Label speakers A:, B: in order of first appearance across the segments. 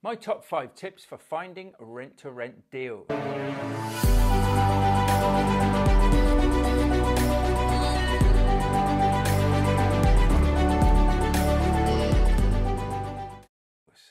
A: My top 5 tips for finding a rent-to-rent deal.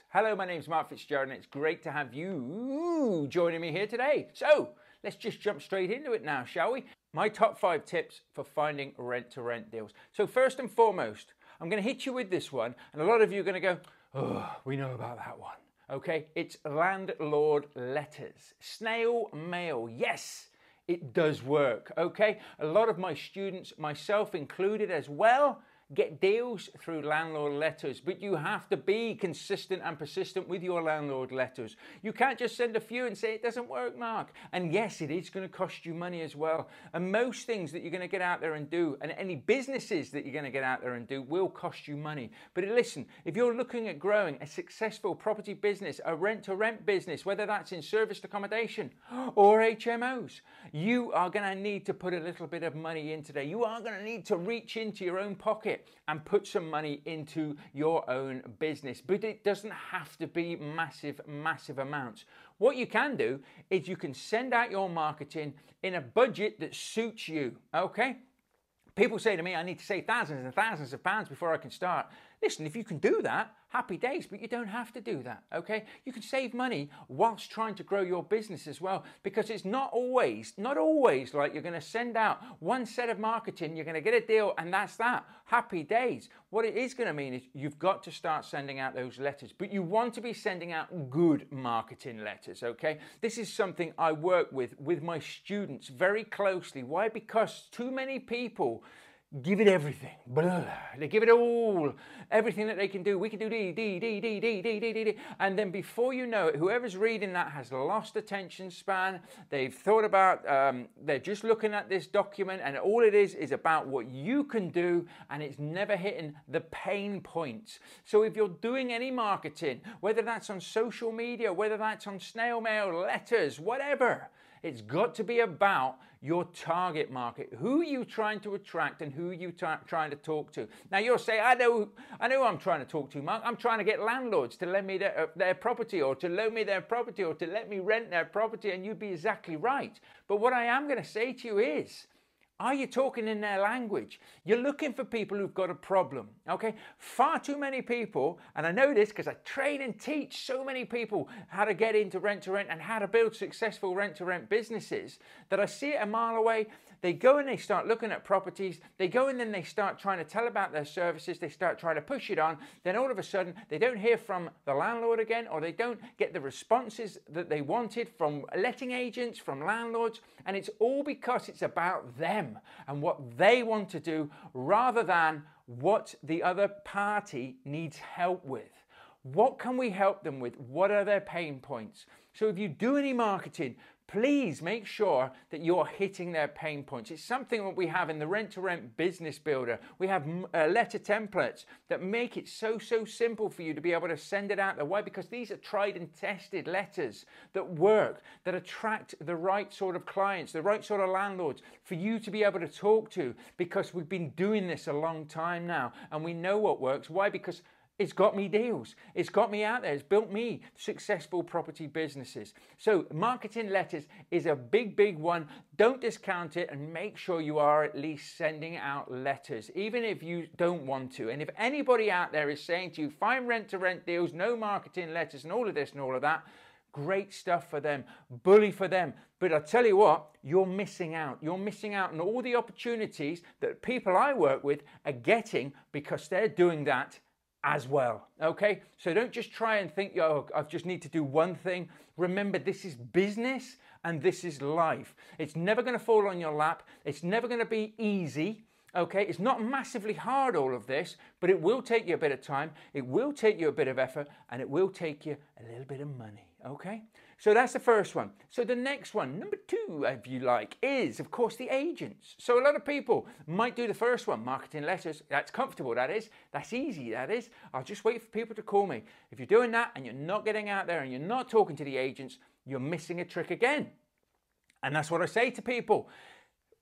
A: Hello, my name's Mark Fitzgerald and it's great to have you joining me here today. So let's just jump straight into it now, shall we? My top 5 tips for finding rent-to-rent deals. So first and foremost, I'm going to hit you with this one, and a lot of you are going to go, oh, we know about that one. Okay, it's landlord letters. Snail mail, yes, it does work, okay? A lot of my students, myself included as well, get deals through landlord letters, but you have to be consistent and persistent with your landlord letters. You can't just send a few and say it doesn't work, Mark. And yes, it is going to cost you money as well. And most things that you're going to get out there and do, and any businesses that you're going to get out there and do, will cost you money. But listen, if you're looking at growing a successful property business, a rent-to-rent business, whether that's in serviced accommodation or HMOs, you are going to need to put a little bit of money in today. You are going to need to reach into your own pocket and put some money into your own business. But it doesn't have to be massive amounts. What you can do is you can send out your marketing in a budget that suits you, okay? People say to me, I need to save thousands and thousands of pounds before I can start. Listen, if you can do that, happy days, but you don't have to do that, okay? You can save money whilst trying to grow your business as well, because it's not always like you're going to send out one set of marketing, you're going to get a deal, and that's that. Happy days. What it is going to mean is you've got to start sending out those letters, but you want to be sending out good marketing letters, okay? This is something I work with my students very closely. Why? Because too many people give it everything. Blah. They give it all, everything that they can do. We can do D. And then before you know it, whoever's reading that has lost attention span. They've thought about, they're just looking at this document and all it is about what you can do, and it's never hitting the pain points. So if you're doing any marketing, whether that's on social media, whether that's on snail mail, letters, whatever, it's got to be about your target market, who you're trying to attract and who you're trying to talk to. Now you'll say, I know who I'm trying to talk to, Mark. I'm trying to get landlords to lend me their property, or to loan me their property, or to let me rent their property, and you'd be exactly right. But what I am going to say to you is, are you talking in their language? You're looking for people who've got a problem, okay? Far too many people, and I know this because I train and teach so many people how to get into rent-to-rent and how to build successful rent-to-rent businesses, that I see it a mile away. They go and they start looking at properties. They go and then they start trying to tell about their services. They start trying to push it on. Then all of a sudden, they don't hear from the landlord again, or they don't get the responses that they wanted from letting agents, from landlords, and it's all because it's about them and what they want to do rather than what the other party needs help with. What can we help them with? What are their pain points? So if you do any marketing, please make sure that you're hitting their pain points. It's something that we have in the rent-to-rent business builder. We have letter templates that make it so simple for you to be able to send it out there. Why? Because these are tried and tested letters that work, that attract the right sort of clients, the right sort of landlords for you to be able to talk to, because we've been doing this a long time now and we know what works. Why? Because it's got me deals. It's got me out there. It's built me successful property businesses. So marketing letters is a big one. Don't discount it, and make sure you are at least sending out letters, even if you don't want to. And if anybody out there is saying to you, find rent-to-rent deals, no marketing letters and all of this and all of that, great stuff for them, bully for them. But I tell you what, you're missing out. You're missing out on all the opportunities that people I work with are getting because they're doing that as well, okay? So don't just try and think, oh, I just need to do one thing. Remember, this is business and this is life. It's never going to fall on your lap. It's never going to be easy, okay? It's not massively hard, all of this, but it will take you a bit of time. It will take you a bit of effort, and it will take you a little bit of money, okay? So that's the first one. So the next one, number 2, if you like, is, of course, the agents. So a lot of people might do the first one, marketing letters. That's comfortable, that is. That's easy, that is. I'll just wait for people to call me. If you're doing that and you're not getting out there and you're not talking to the agents, you're missing a trick again. And that's what I say to people.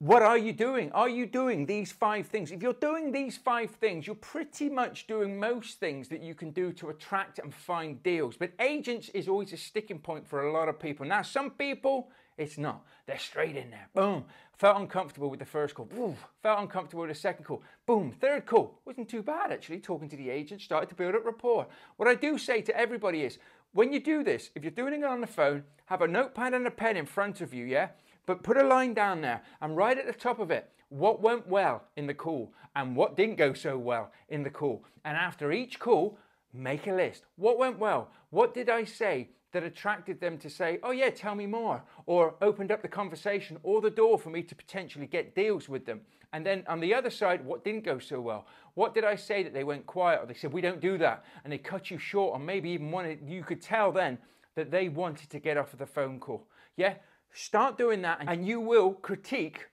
A: What are you doing? Are you doing these 5 things? If you're doing these 5 things, you're pretty much doing most things that you can do to attract and find deals. But agents is always a sticking point for a lot of people. Now, some people, it's not. They're straight in there. Boom. Felt uncomfortable with the first call. Ooh, felt uncomfortable with the second call. Boom. Third call. Wasn't too bad, actually. Talking to the agent, started to build up rapport. What I do say to everybody is, when you do this, if you're doing it on the phone, have a notepad and a pen in front of you, yeah? But put a line down there and right at the top of it, what went well in the call and what didn't go so well in the call. And after each call, make a list. What went well? What did I say that attracted them to say, oh yeah, tell me more, or opened up the conversation or the door for me to potentially get deals with them? And then on the other side, what didn't go so well? What did I say that they went quiet, or they said, we don't do that, and they cut you short, or maybe even you could tell then that they wanted to get off of the phone call. Yeah? Start doing that and you will critique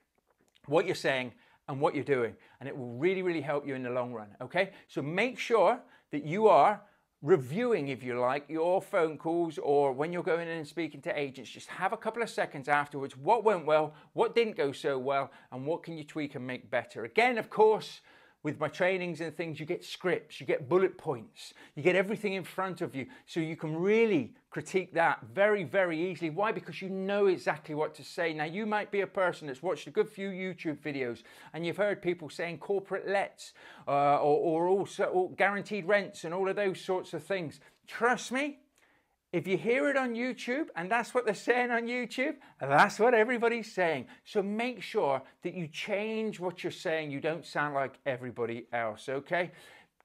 A: what you're saying and what you're doing, and it will really, really help you in the long run, okay? So make sure that you are reviewing, if you like, your phone calls, or when you're going in and speaking to agents, just have a couple of seconds afterwards. What went well, what didn't go so well, and what can you tweak and make better? Again, of course, with my trainings and things, you get scripts, you get bullet points, you get everything in front of you, so you can really critique that very, very easily. Why? Because you know exactly what to say. Now, you might be a person that's watched a good few YouTube videos and you've heard people saying corporate lets or also guaranteed rents and all of those sorts of things. Trust me, if you hear it on YouTube and that's what they're saying on YouTube, that's what everybody's saying. So make sure that you change what you're saying. You don't sound like everybody else, okay?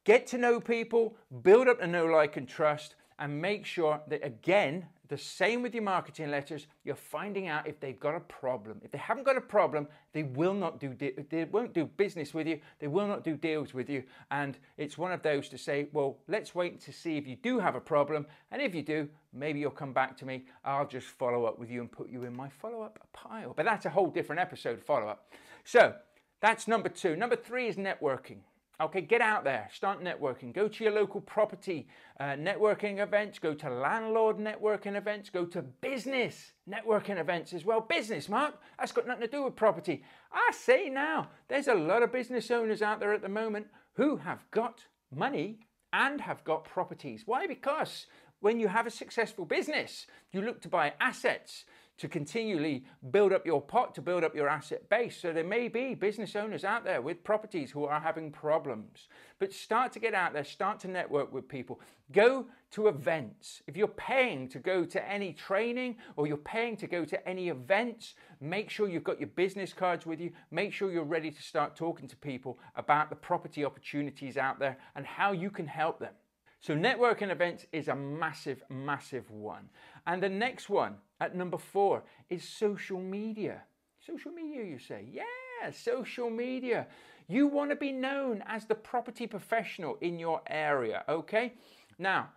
A: Get to know people, build up the know, like, and trust, and make sure that, again, the same with your marketing letters, you're finding out if they've got a problem. If they haven't got a problem, they won't do business with you, they will not do deals with you. And it's one of those to say, well, let's wait to see if you do have a problem. And if you do, maybe you'll come back to me. I'll just follow up with you and put you in my follow-up pile. But that's a whole different episode, follow-up. So that's number 2. Number 3 is networking. Okay, get out there, start networking. Go to your local property networking events, go to landlord networking events, go to business networking events as well. Business, Mark, that's got nothing to do with property. I say now, there's a lot of business owners out there at the moment who have got money and have got properties. Why? Because when you have a successful business, you look to buy assets to continually build up your pot, to build up your asset base. So there may be business owners out there with properties who are having problems. But start to get out there, start to network with people. Go to events. If you're paying to go to any training or you're paying to go to any events, make sure you've got your business cards with you. Make sure you're ready to start talking to people about the property opportunities out there and how you can help them. So networking events is a massive, massive one. And the next one at number 4 is social media. Social media, you say? Yeah, social media. You want to be known as the property professional in your area, okay? Now,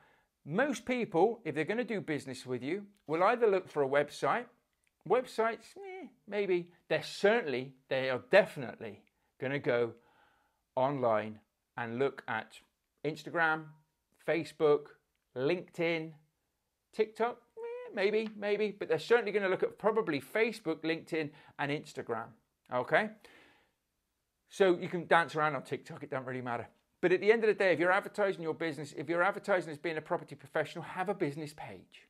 A: most people, if they're going to do business with you, will either look for a website. Websites, maybe. They are definitely going to go online and look at Instagram, Facebook, LinkedIn, TikTok, maybe, but they're certainly going to look at probably Facebook, LinkedIn, and Instagram, okay? So you can dance around on TikTok, it doesn't really matter. But at the end of the day, if you're advertising your business, if you're advertising as being a property professional, have a business page.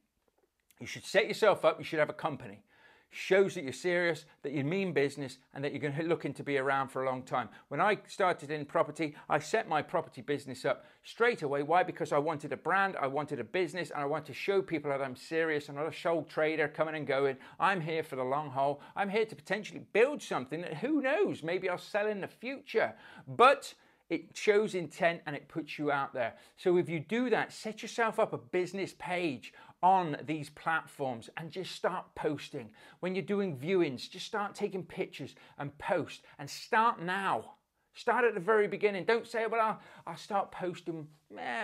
A: You should set yourself up, you should have a company. Shows that you're serious, that you mean business, and that you're going to looking to be around for a long time. When I started in property, I set my property business up straight away. Why? Because I wanted a brand, I wanted a business, and I want to show people that I'm serious. I'm not a sole trader coming and going. I'm here for the long haul. I'm here to potentially build something that, who knows, maybe I'll sell in the future. But it shows intent and it puts you out there. So if you do that, set yourself up a business page on these platforms and just start posting. When you're doing viewings, just start taking pictures and post, and start now. Start at the very beginning. Don't say, well, I'll start posting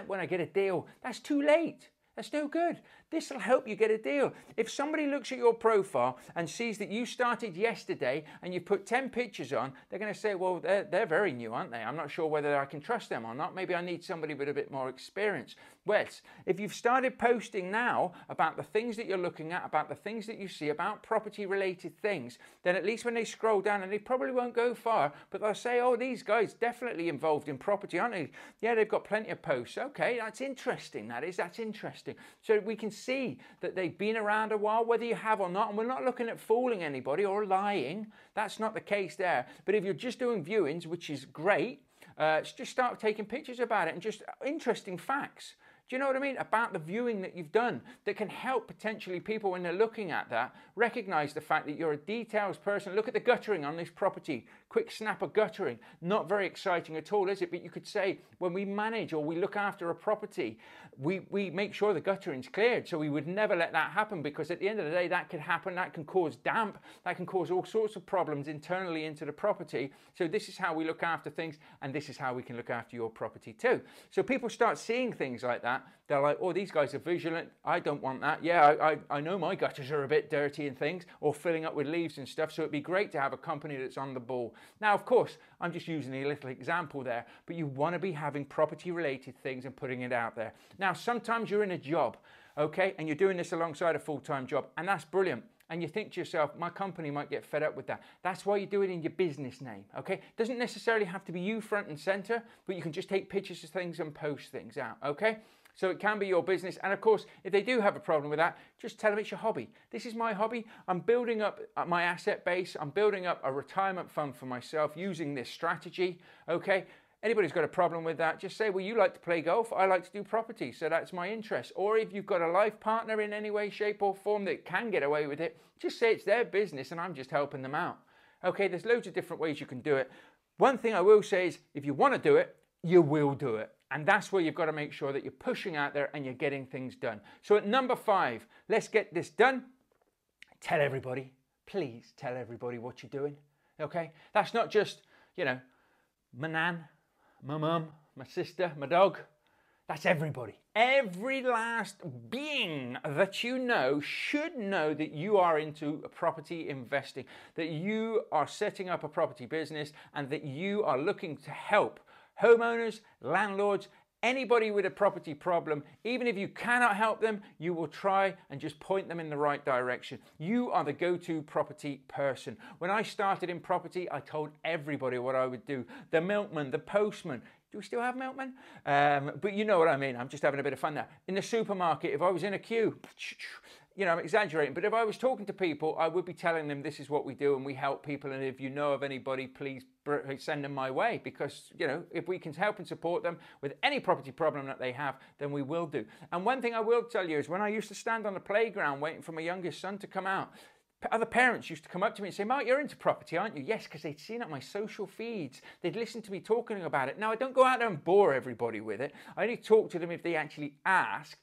A: when I get a deal. That's too late. That's no good. This will help you get a deal. If somebody looks at your profile and sees that you started yesterday and you put 10 pictures on, they're going to say, well, they're very new, aren't they? I'm not sure whether I can trust them or not. Maybe I need somebody with a bit more experience. Wes, if you've started posting now about the things that you're looking at, about the things that you see, about property related things, then at least when they scroll down, and they probably won't go far, but they'll say, oh, these guys definitely involved in property, aren't they? Yeah, they've got plenty of posts. Okay, that's interesting, that's interesting. So we can see that they've been around a while, whether you have or not, and we're not looking at fooling anybody or lying. That's not the case there. But if you're just doing viewings, which is great, just start taking pictures about it and just interesting facts. Do you know what I mean? About the viewing that you've done that can help potentially people when they're looking at that recognize the fact that you're a details person. Look at the guttering on this property. Quick snap of guttering. Not very exciting at all, is it? But you could say when we manage or we look after a property, we make sure the guttering's cleared. So we would never let that happen, because at the end of the day, that could happen. That can cause damp. That can cause all sorts of problems internally into the property. So this is how we look after things, and this is how we can look after your property too. So people start seeing things like that. They're like, oh, these guys are vigilant. I don't want that. Yeah, I know my gutters are a bit dirty and things, or filling up with leaves and stuff. So it'd be great to have a company that's on the ball. Now, of course, I'm just using a little example there, but you want to be having property related things and putting it out there. Now, sometimes you're in a job, okay, and you're doing this alongside a full-time job, and that's brilliant. And you think to yourself, my company might get fed up with that. That's why you do it in your business name, okay? Doesn't necessarily have to be you front and center, but you can just take pictures of things and post things out, okay? So it can be your business. And of course, if they do have a problem with that, just tell them it's your hobby. This is my hobby. I'm building up my asset base. I'm building up a retirement fund for myself using this strategy, okay? Anybody's got a problem with that, just say, well, you like to play golf, I like to do property, so that's my interest. Or if you've got a life partner in any way, shape or form that can get away with it, just say it's their business and I'm just helping them out. Okay, there's loads of different ways you can do it. One thing I will say is, if you want to do it, you will do it. And that's where you've got to make sure that you're pushing out there and you're getting things done. So at number 5, let's get this done. Tell everybody, please tell everybody what you're doing. Okay, that's not just, you know, my nan, my mum, my sister, my dog. That's everybody. Every last being that you know should know that you are into property investing, that you are setting up a property business, and that you are looking to help homeowners, landlords, anybody with a property problem. Even if you cannot help them, you will try and just point them in the right direction. You are the go-to property person. When I started in property, I told everybody what I would do. The milkman, the postman. Do we still have milkmen? But you know what I mean. I'm just having a bit of fun there. In the supermarket, if I was in a queue, you know, I'm exaggerating, but if I was talking to people, I would be telling them this is what we do and we help people. And if you know of anybody, please send them my way, because, you know, if we can help and support them with any property problem that they have, then we will do. And one thing I will tell you is, when I used to stand on the playground waiting for my youngest son to come out, other parents used to come up to me and say, Mark, you're into property, aren't you? Yes, because they'd seen it on my social feeds. They'd listen to me talking about it. Now, I don't go out there and bore everybody with it. I only talk to them if they actually ask.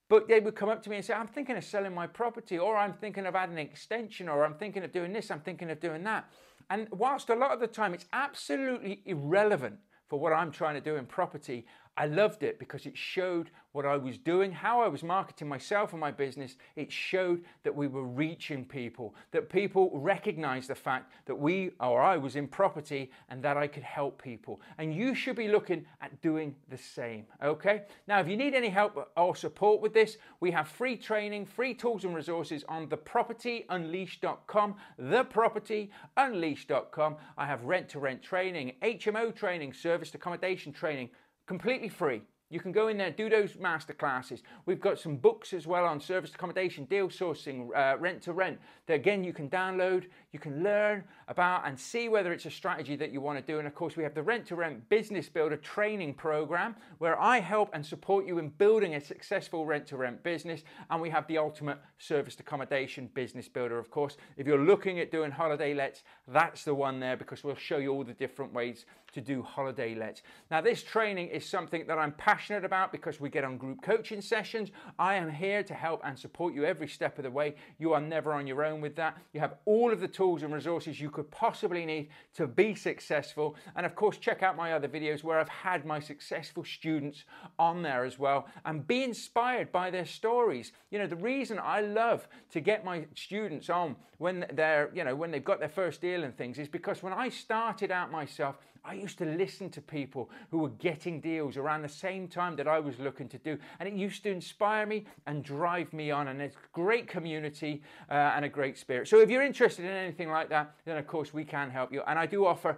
A: But they would come up to me and say, I'm thinking of selling my property, or I'm thinking of adding an extension, or I'm thinking of doing this, I'm thinking of doing that. And whilst a lot of the time it's absolutely irrelevant for what I'm trying to do in property, I loved it because it showed what I was doing, how I was marketing myself and my business. It showed that we were reaching people, that people recognized the fact that I was in property and that I could help people. And you should be looking at doing the same, okay? Now, if you need any help or support with this, we have free training, free tools and resources on thepropertyunleashed.com, thepropertyunleashed.com. I have rent-to-rent training, HMO training, serviced accommodation training, completely free. You can go in there, do those masterclasses. We've got some books as well on service accommodation, deal sourcing, rent to rent, that again you can download, you can learn about and see whether it's a strategy that you want to do. And of course, we have the Rent to Rent Business Builder training program, where I help and support you in building a successful rent to rent business. And we have the ultimate serviced accommodation business builder, of course. If you're looking at doing holiday lets, that's the one there, because we'll show you all the different ways to do holiday lets. Now, this training is something that I'm passionate about, because we get on group coaching sessions. I am here to help and support you every step of the way. You are never on your own with that. You have all of the tools and resources you could possibly need to be successful. And of course, check out my other videos where I've had my successful students on there as well, and be inspired by their stories. You know, the reason I love to get my students on when they're, you know, when they've got their first deal and things, is because when I started out myself, I used to listen to people who were getting deals around the same time that I was looking to do, and it used to inspire me and drive me on, and there's great community and a great spirit. So if you're interested in anything like that, then of course we can help you, and I do offer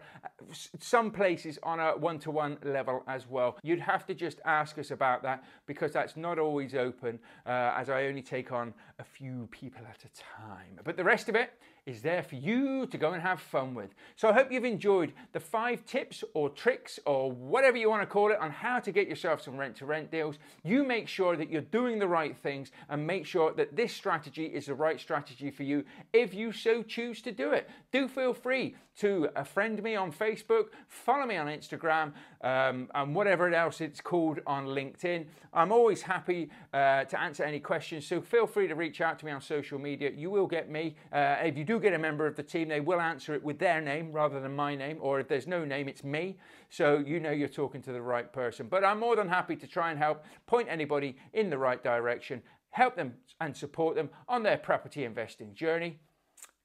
A: some places on a one-to-one level as well. You'd have to just ask us about that, because that's not always open, as I only take on a few people at a time. But the rest of it is there for you to go and have fun with. So I hope you've enjoyed the 5 tips or tricks or whatever you want to call it on how to get yourself some rent-to-rent deals. You make sure that you're doing the right things and make sure that this strategy is the right strategy for you if you so choose to do it. Do feel free to friend me on Facebook, follow me on Instagram, and whatever else it's called on LinkedIn. I'm always happy to answer any questions, so feel free to reach out to me on social media. You will get me. If you do get a member of the team, they will answer it with their name rather than my name, or if there's no name, it's me, so you know you're talking to the right person. But I'm more than happy to try and help point anybody in the right direction, help them and support them on their property investing journey,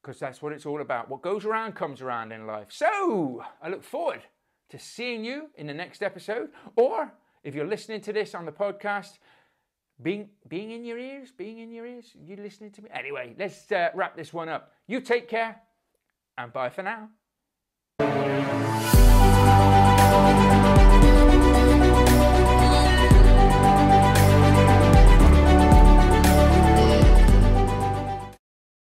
A: because that's what it's all about. What goes around comes around in life. So I look forward to seeing you in the next episode, or if you're listening to this on the podcast, being in your ears, you listening to me? Anyway, let's wrap this one up. You take care, and bye for now.